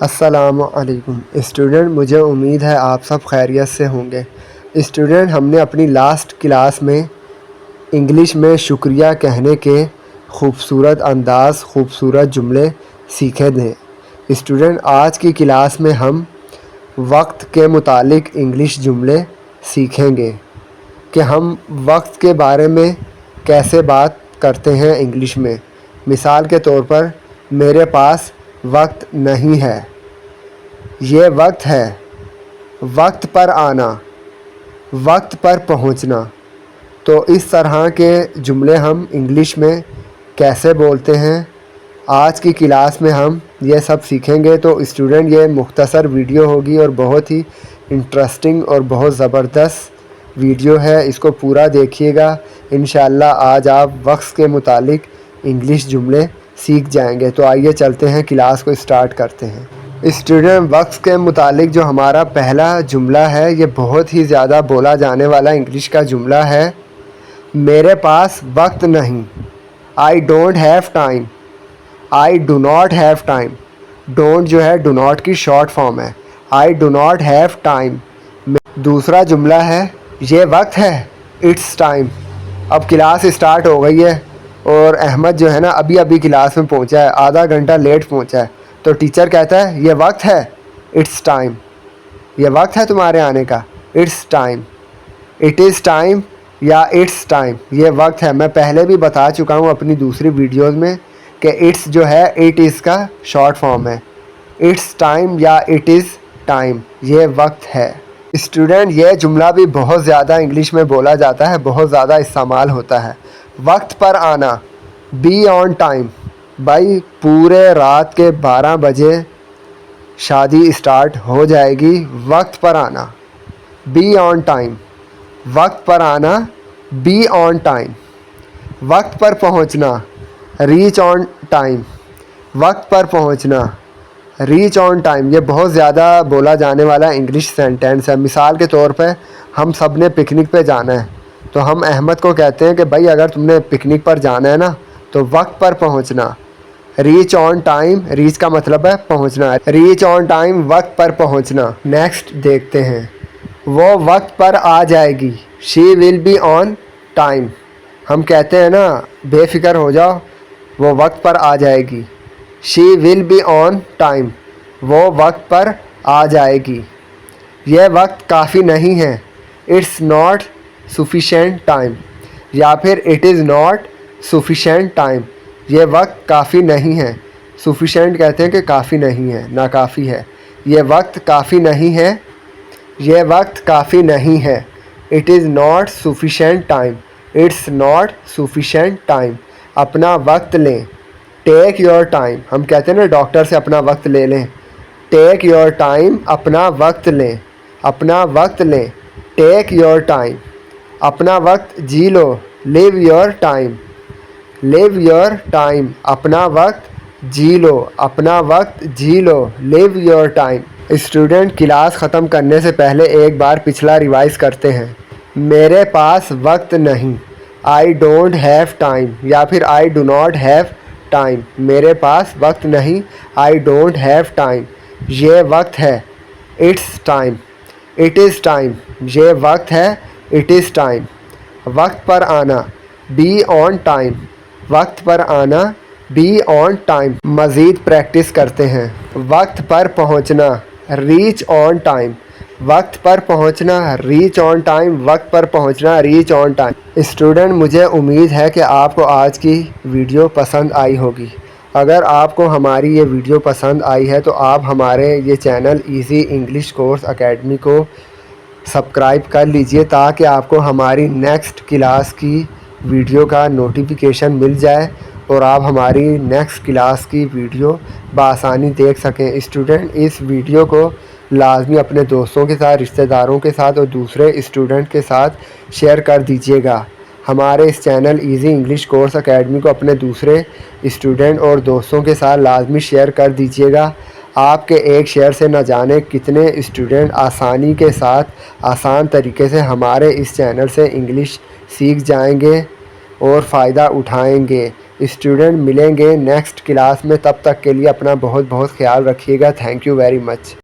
السلام علیکم اسٹوڈنٹ، مجھے امید ہے آپ سب خیریت سے ہوں گے۔ اسٹوڈنٹ، ہم نے اپنی لاسٹ کلاس میں انگلش میں شکریہ کہنے کے خوبصورت انداز، خوبصورت جملے سیکھے تھے۔ اسٹوڈنٹ، آج کی کلاس میں ہم وقت کے متعلق انگلش جملے سیکھیں گے کہ ہم وقت کے بارے میں کیسے بات کرتے ہیں انگلش میں۔ مثال کے طور پر، میرے پاس وقت نہیں ہے، یہ وقت ہے۔ وقت پر آنا، وقت پر پہنچنا۔ تو اس طرح کے جملے ہم انگلش میں کیسے بولتے ہیں، آج کی کلاس میں ہم یہ سب سیکھیں گے۔ تو اسٹوڈنٹ، یہ مختصر ویڈیو ہوگی اور بہت ہی انٹرسٹنگ اور بہت زبردست ویڈیو ہے، اس کو پورا دیکھیے گا۔ انشاءاللہ آج آپ وقت کے متعلق انگلش جملے سیکھ جائیں گے۔ تو آئیے چلتے ہیں، کلاس کو اسٹارٹ کرتے ہیں۔ اسٹوڈنٹ، وقت کے متعلق جو ہمارا پہلا جملہ ہے، یہ بہت ہی زیادہ بولا جانے والا انگلش کا جملہ ہے۔ میرے پاس وقت نہیں، I don't have time, I do not have time. Don't جو ہے ڈو ناٹ کی شارٹ فارم ہے، I do not have time. دوسرا جملہ ہے، یہ وقت ہے، اٹس ٹائم۔ اب کلاس اسٹارٹ ہو گئی ہے اور احمد جو ہے نا ابھی کلاس میں پہنچا ہے، آدھا گھنٹہ لیٹ پہنچا ہے۔ تو ٹیچر کہتا ہے یہ وقت ہے، اٹس ٹائم۔ یہ وقت ہے تمہارے آنے کا، it's time. It is time یا اٹس ٹائم، یہ وقت ہے۔ میں پہلے بھی بتا چکا ہوں اپنی دوسری ویڈیوز میں کہ اٹس جو ہے اٹ از کا شارٹ فارم ہے۔ اٹس ٹائم یا اٹ از ٹائم، یہ وقت ہے۔ اسٹوڈنٹ، یہ جملہ بھی بہت زیادہ انگلش میں بولا جاتا ہے، بہت زیادہ استعمال ہوتا ہے۔ وقت پر آنا، بی آن ٹائم۔ بھائی پورے رات کے 12 بجے شادی اسٹارٹ ہو جائے گی، وقت پر آنا، بی آن ٹائم۔ وقت پر آنا، بی آن ٹائم۔ وقت پر پہنچنا، ریچ آن ٹائم۔ وقت پر پہنچنا، ریچ آن ٹائم۔ یہ بہت زیادہ بولا جانے والا انگلش سینٹینس ہے۔ مثال کے طور پہ، ہم سب نے پکنک پہ جانا ہے، تو ہم احمد کو کہتے ہیں کہ بھائی اگر تم نے پکنک پر جانا ہے نا تو وقت پر پہنچنا، ریچ آن ٹائم۔ ریچ کا مطلب ہے پہنچنا، ریچ آن ٹائم، وقت پر پہنچنا۔ نیکسٹ دیکھتے ہیں، وہ وقت پر آ جائے گی، شی ول بی آن ٹائم۔ ہم کہتے ہیں نا بے فکر ہو جاؤ، وہ وقت پر آ جائے گی، شی ول بی آن ٹائم، وہ وقت پر آ جائے گی۔ یہ وقت کافی نہیں ہے، اٹس ناٹ سفیشینٹ ٹائم، یا پھر it is not sufficient time. یہ وقت کافی نہیں ہے، سفیشینٹ کہتے ہیں کہ کافی نہیں ہے، ناکافی ہے۔ یہ وقت کافی نہیں ہے، یہ وقت کافی نہیں ہے، it is not sufficient time, it's not sufficient time. اپنا وقت لیں، ٹیک یور ٹائم۔ ہم کہتے ہیں نا ڈاکٹر سے اپنا وقت لے لیں، ٹیک یور ٹائم، اپنا وقت لیں، اپنا وقت لیں، ٹیک یور ٹائم۔ اپنا وقت جی لو، live your time, live your time. اپنا وقت جی لو، اپنا وقت جی لو، live your time. Student, class ختم کرنے سے پہلے ایک بار پچھلا ریوائز کرتے ہیں۔ میرے پاس وقت نہیں، آئی ڈونٹ ہیو ٹائم، یا پھر I do not have time. میرے پاس وقت نہیں، آئی ڈونٹ ہیو ٹائم۔ یہ وقت ہے، it's time, it is time. یہ وقت ہے، اٹ از ٹائم۔ وقت پر آنا، بی آن ٹائم۔ وقت پر آنا، بی آن ٹائم۔ مزید پریکٹس کرتے ہیں۔ وقت پر پہنچنا، ریچ آن ٹائم۔ وقت پر پہنچنا، ریچ آن ٹائم۔ وقت پر پہنچنا، ریچ آن ٹائم۔ اسٹوڈنٹ، مجھے امید ہے کہ آپ کو آج کی ویڈیو پسند آئی ہوگی۔ اگر آپ کو ہماری یہ ویڈیو پسند آئی ہے تو آپ ہمارے یہ channel easy English course academy کو سبسکرائب کر لیجئے، تاکہ آپ کو ہماری نیکسٹ کلاس کی ویڈیو کا نوٹیفیکیشن مل جائے اور آپ ہماری نیکسٹ کلاس کی ویڈیو بآسانی دیکھ سکیں۔ اسٹوڈنٹ، اس ویڈیو کو لازمی اپنے دوستوں کے ساتھ، رشتہ داروں کے ساتھ اور دوسرے اسٹوڈنٹ کے ساتھ شیئر کر دیجیے گا۔ ہمارے اس channel easy English course academy کو اپنے دوسرے اسٹوڈنٹ اور دوستوں کے ساتھ لازمی شیئر کر دیجیے گا۔ آپ کے ایک شیئر سے نہ جانے کتنے اسٹوڈنٹ آسانی کے ساتھ، آسان طریقے سے ہمارے اس چینل سے انگلش سیکھ جائیں گے اور فائدہ اٹھائیں گے۔ اسٹوڈنٹ ملیں گے نیکسٹ کلاس میں، تب تک کے لیے اپنا بہت بہت خیال رکھیے گا. Thank you very much.